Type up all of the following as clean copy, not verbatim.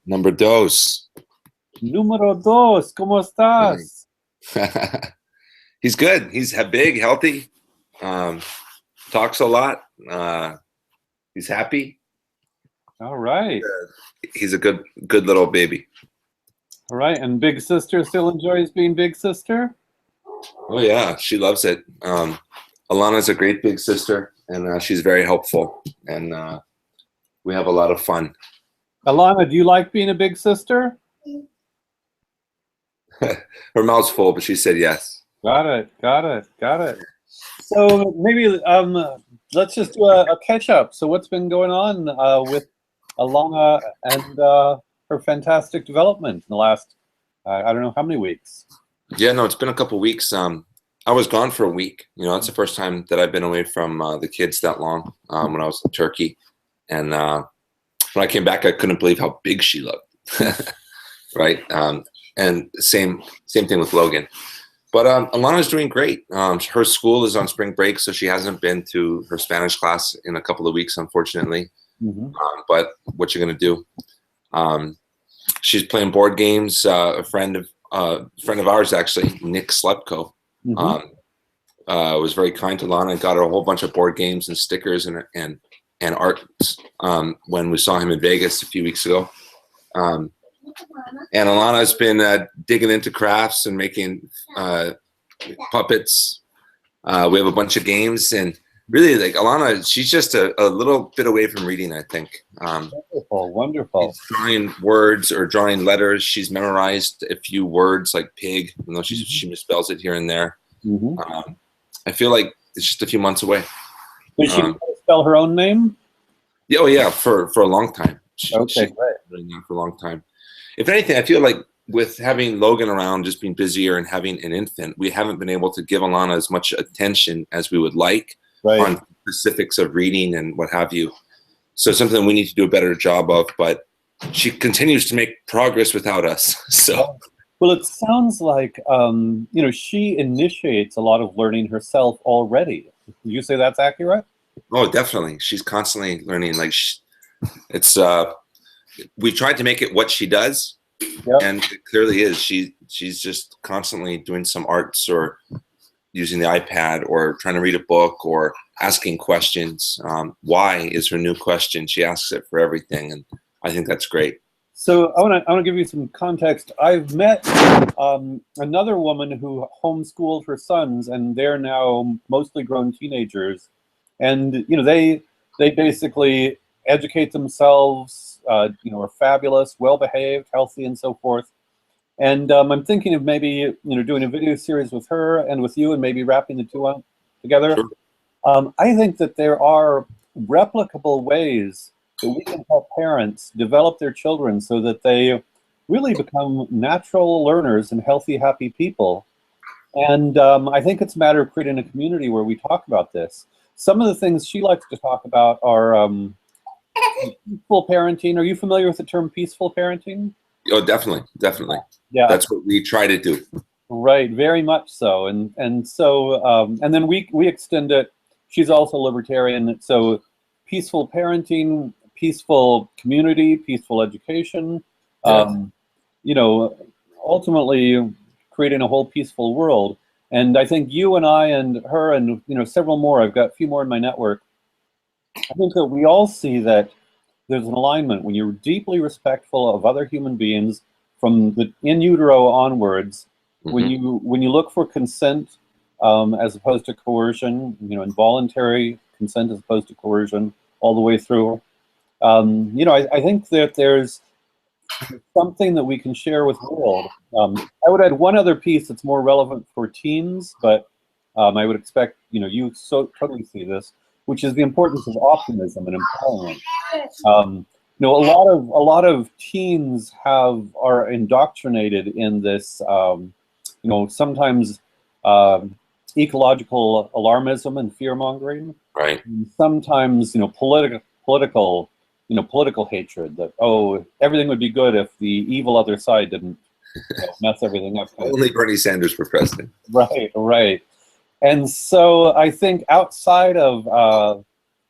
Number dos. Número dos, ¿cómo estás? He's good. He's big, healthy, um, talks a lot. He's happy. All right. He's a good little baby. All right. And big sister still enjoys being big sister? Oh yeah, she loves it. Alana's a great big sister, and she's very helpful, and we have a lot of fun. Alana, do you like being a big sister? Her mouth's full, but she said yes. Got it. So maybe let's just do a catch up. So what's been going on with Alana and her fantastic development in the last, I don't know how many weeks? Yeah, no, it's been a couple weeks. I was gone for a week. You know, that's the first time that I've been away from the kids that long when I was in Turkey. And when I came back, I couldn't believe how big she looked. Right? And same thing with Logan. But Alana's doing great. Her school is on spring break, so she hasn't been to her Spanish class in a couple of weeks, unfortunately. Mm-hmm. But what you're going to do? She's playing board games. A friend of ours, actually, Nick Slepko, Mm-hmm. was very kind to Lana and got her a whole bunch of board games and stickers and art when we saw him in Vegas a few weeks ago. And Alana's been digging into crafts and making puppets. We have a bunch of games, and really, like Alana, she's just a little bit away from reading, I think. Wonderful. She's drawing words or drawing letters. She's memorized a few words like pig, even though she misspells it here and there. Mm-hmm. I feel like it's just a few months away. Does she spell her own name? Yeah, oh yeah, for a long time. Okay, great. Doing that for a long time. If anything, I feel like with having Logan around, just being busier and having an infant, we haven't been able to give Alana as much attention as we would like on specifics of reading and what have you. So something we need to do a better job of, but she continues to make progress without us. So, well, it sounds like she initiates a lot of learning herself already. Would you say that's accurate? Oh, definitely. She's constantly learning. Like we tried to make it what she does, and it clearly is. She's just constantly doing some arts or using the iPad or trying to read a book or asking questions. Why is her new question? She asks it for everything, and I think that's great. So I want to give you some context. I've met another woman who homeschooled her sons, and they're now mostly grown teenagers, and they basically educate themselves. Are fabulous, well-behaved, healthy, and so forth. And I'm thinking of maybe doing a video series with her and with you, and maybe wrapping the two up together. Sure. I think that there are replicable ways that we can help parents develop their children so that they really become natural learners and healthy, happy people. And I think it's a matter of creating a community where we talk about this. Some of the things she likes to talk about are peaceful parenting. Are you familiar with the term peaceful parenting? Oh, definitely. Yeah, that's what we try to do. Right, very much so. And so and then we extend it. She's also libertarian, so peaceful parenting, peaceful community, peaceful education. Ultimately creating a whole peaceful world. And I think you and I and her and several more. I've got a few more in my network. I think that we all see that there's an alignment when you're deeply respectful of other human beings from the in utero onwards. Mm-hmm. When you look for consent as opposed to coercion, involuntary consent as opposed to coercion, all the way through. I think that there's something that we can share with the world. I would add one other piece that's more relevant for teens, but I would expect you so totally see this, which is the importance of optimism and empowerment. A lot of teens are indoctrinated in this, sometimes ecological alarmism and fear mongering. Right. And sometimes political hatred that everything would be good if the evil other side didn't mess everything up. Only Bernie Sanders for president. Right. And so I think outside of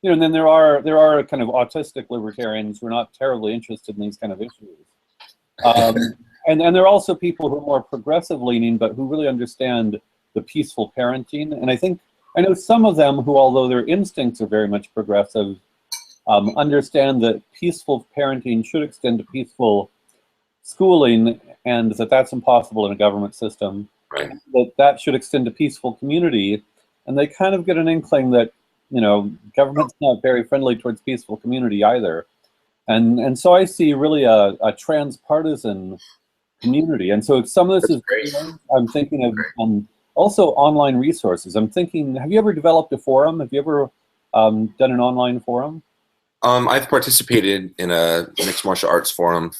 and then there are kind of autistic libertarians who are not terribly interested in these kind of issues. And there are also people who are more progressive leaning, but who really understand the peaceful parenting. And I know some of them who, although their instincts are very much progressive, understand that peaceful parenting should extend to peaceful schooling, and that that's impossible in a government system. Right. That should extend to peaceful community, and they kind of get an inkling that, you know, government's not very friendly towards peaceful community either. And so I see really a transpartisan community. And so some of this is Great. I'm thinking of also online resources. I'm thinking, have you ever developed a forum? Have you ever done an online forum? I've participated in a mixed martial arts forum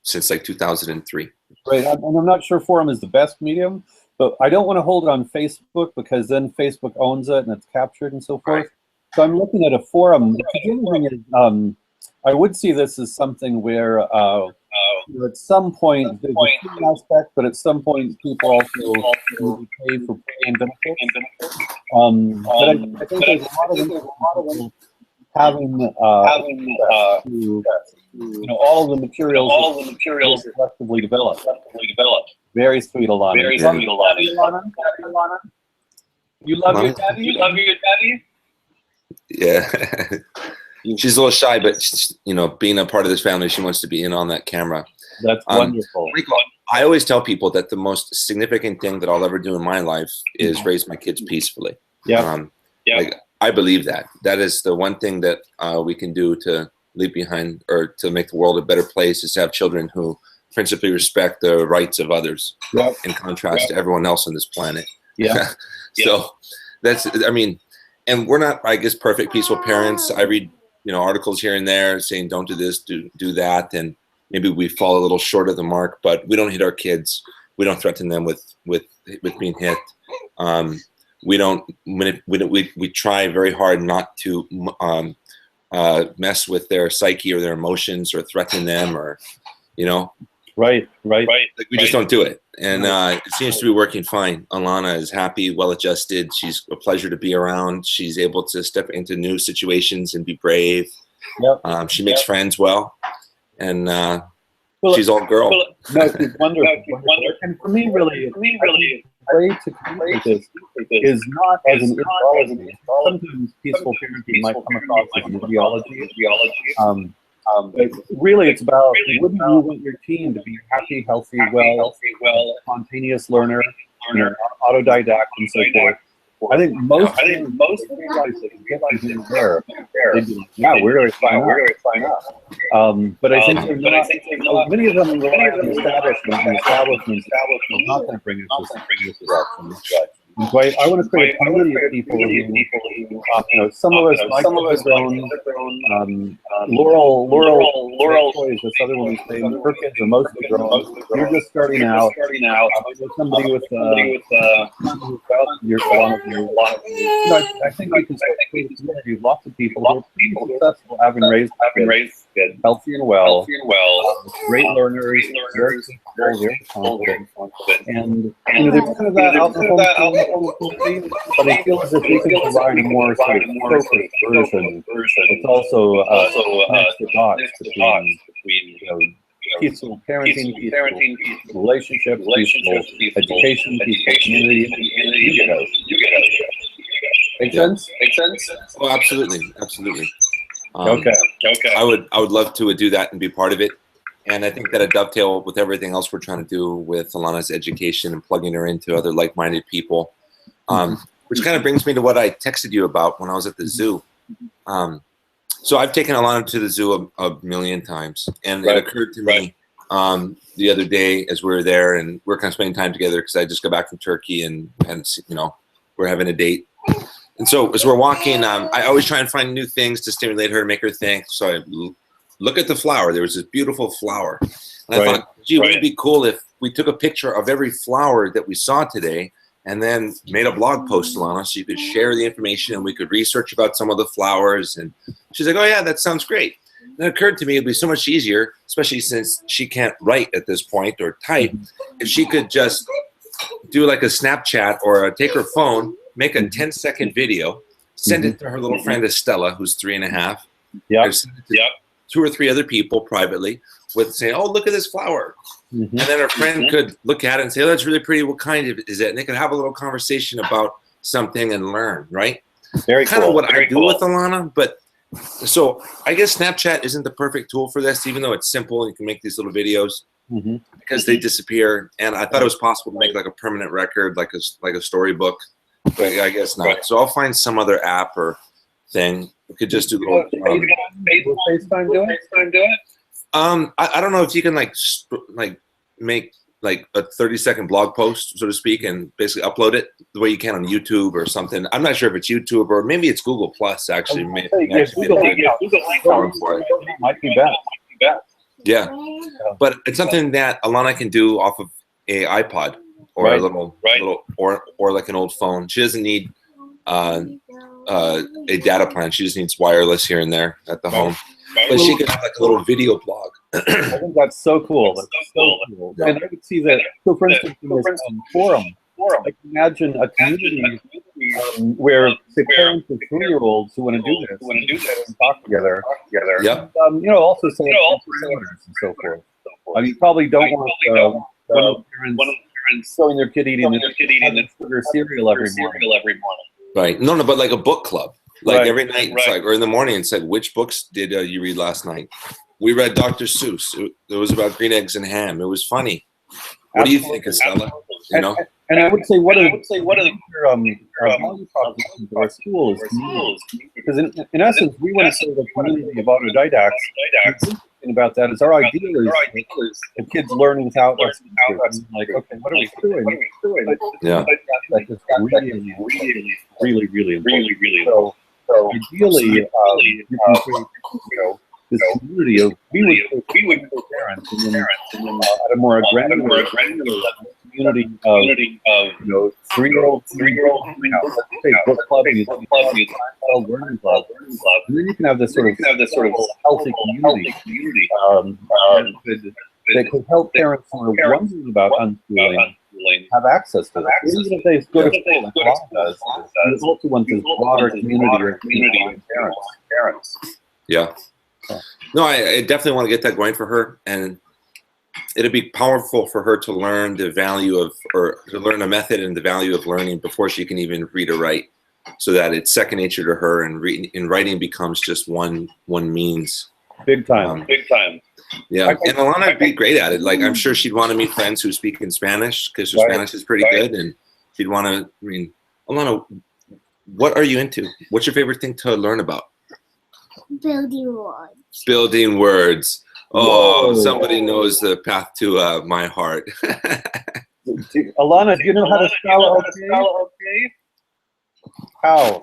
since like 2003. Right, and I'm not sure forum is the best medium, but I don't want to hold it on Facebook because then Facebook owns it and it's captured and so forth. Right. So I'm looking at a forum. The other thing is, I would see this as something where you know, at some point there's a free aspect, but at some point people also will be paid for paying benefits. But I think there's a lot of them having to, you know, all of the materials collectively developed. Very sweet, Alana. Very sweet, Alana. You love your daddy? You love your daddy? Yeah. She's a little shy, but you know, being a part of this family, she wants to be in on that camera. That's wonderful. I always tell people that the most significant thing that I'll ever do in my life is raise my kids peacefully. Yeah. Like, I believe that. That is the one thing that we can do to leave behind or to make the world a better place, is to have children who principally respect the rights of others, in contrast to everyone else on this planet. Yeah. So that's, I mean, and we're not, I guess, perfect, peaceful parents. I read, you know, articles here and there saying don't do this, do that, and maybe we fall a little short of the mark, but we don't hit our kids. We don't threaten them with being hit. We try very hard not to mess with their psyche or their emotions or threaten them, or, you know. Right. Like, we just don't do it. And it seems to be working fine. Alana is happy, well-adjusted. She's a pleasure to be around. She's able to step into new situations and be brave. Yep. She makes friends well. And she's all girl. No, she's wonderful. And for me, really, the way to create this is not as an ideology. Sometimes peaceful parenting might come across as an ideology. But really, it's about, wouldn't you want your teen to be happy, healthy, well, spontaneous learner, autodidact, and so forth. I think most realize that get like there, they'd be like, yeah, we're going to sign up. But I think there's not, many of them rely on the establishment, and the establishment is not going to bring us this direction. And so I want to create a community of people who, you know, some of us might have grown, Laurel is this other woman's name. Her kids are mostly grown. You're just starting out. Somebody with your I think we can interview lots of people who are pretty successful, having raised kids, healthy and well, great learners, very confident, and you know, there's kind of that out there. But I feel as if we can provide a more sort of focused version. It's also connects the dots between, you know, peaceful parenting, peaceful relationships, peaceful education, peaceful community. You get it. Make sense? Oh, absolutely. Okay. I would love to do that and be part of it. And I think that a dovetail with everything else we're trying to do with Alana's education and plugging her into other like-minded people, which kind of brings me to what I texted you about when I was at the zoo. So I've taken Alana to the zoo a million times, and it occurred to me the other day as we were there, and we're kind of spending time together because I just got back from Turkey, and you know, we're having a date. And so as we're walking, I always try and find new things to stimulate her, to make her think. So I look at the flower. There was this beautiful flower. And I thought, gee, wouldn't it be cool if we took a picture of every flower that we saw today and then made a blog post, Alana, so you could share the information and we could research about some of the flowers. And she's like, oh, yeah, that sounds great. And it occurred to me it'd be so much easier, especially since she can't write at this point or type, if she could just do like a Snapchat or take her phone, make a 10-second video, send it to her little friend Estella, who's 3.5. 2 or 3 other people privately with saying, "Oh, look at this flower," and then her friend could look at it and say, "Oh, that's really pretty. What kind of is it?" And they could have a little conversation about something and learn, right? Very Kind cool. of what Very I do cool. with Alana, but so I guess Snapchat isn't the perfect tool for this, even though it's simple and you can make these little videos because they disappear. And I thought it was possible to make like a permanent record, like a storybook, but I guess not. So I'll find some other app or thing. We could just do Will FaceTime do it? I don't know if you can like make like a 30-second blog post, so to speak, and basically upload it the way you can on YouTube or something. I'm not sure if it's YouTube or maybe it's Google Plus actually. Google For it. might be best. Yeah, but it's something that Alana can do off of a iPod or a little or like an old phone. She doesn't need a data plan. She just needs wireless here and there at the home. But she could have like a little video blog. I think that's so cool. That's so cool. Yeah. And I could see that. So, for instance, in this forum, I can imagine a community where say parents of 3-year-olds who want to do this and talk together. Yep. Also say parameters and so forth. I mean, you probably don't want one of the parents showing their kid eating sugar cereal every morning. Right. No, but like a book club. Like Right. every night, it's like, or in the morning, it's like, which books did you read last night? We read Dr. Seuss. It was about green eggs and ham. It was funny. What do you think, Estella? You know? And I would say what are the value propositions of our school is community. Because in essence, we want to serve a community of autodidacts. What's interesting about that is our ideal is the kids learn without us. Like, okay, what are we doing? Yeah. That's just really important. So ideally, you can create, this community of we would parents and then at a more granular community of 3-year-old, let's say book club, learning club, and then you can have this sort of healthy community that could help parents who are wondering about unschooling have access to this. Even if they go to school, like Rob does, you also want this broader community of parents. Yeah. No, I definitely want to get that going for her, and it'd be powerful for her to learn the value of, or to learn a method and the value of learning before she can even read or write, so that it's second nature to her, and writing becomes just one means. Big time. Yeah, and Alana would be great at it. Like, I'm sure she'd want to meet friends who speak in Spanish because her Spanish is pretty good, and she'd want to. I mean, Alana, what are you into? What's your favorite thing to learn about? Building words. Building words. Oh, Whoa. somebody knows the path to my heart. Alana, do you know how to spell okay? How?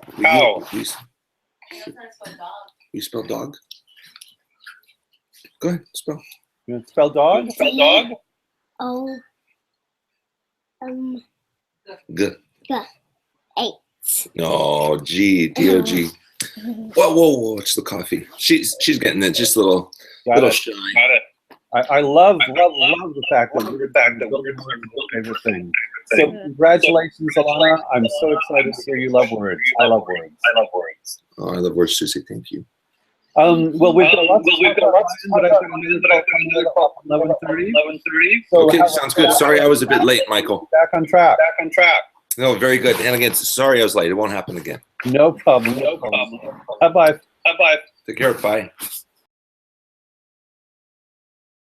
You spell dog? Go ahead, spell. You want to spell dog? O. G. H. No, G. D-O-G. Whoa! It's the coffee. She's getting it. Just a little shy. I love the fact that we're building my favorite thing. So congratulations, Alana. I'm so excited to hear you love words. I love words. Oh, I love words, Susie. Thank you. Well, we've got lots of but I've got another call at 11:30. So Okay, sounds good. Sorry I was a bit late, Michael. Back on track. No, very good. And again, sorry I was late. It won't happen again. No problem. Bye-bye. Take care. Bye.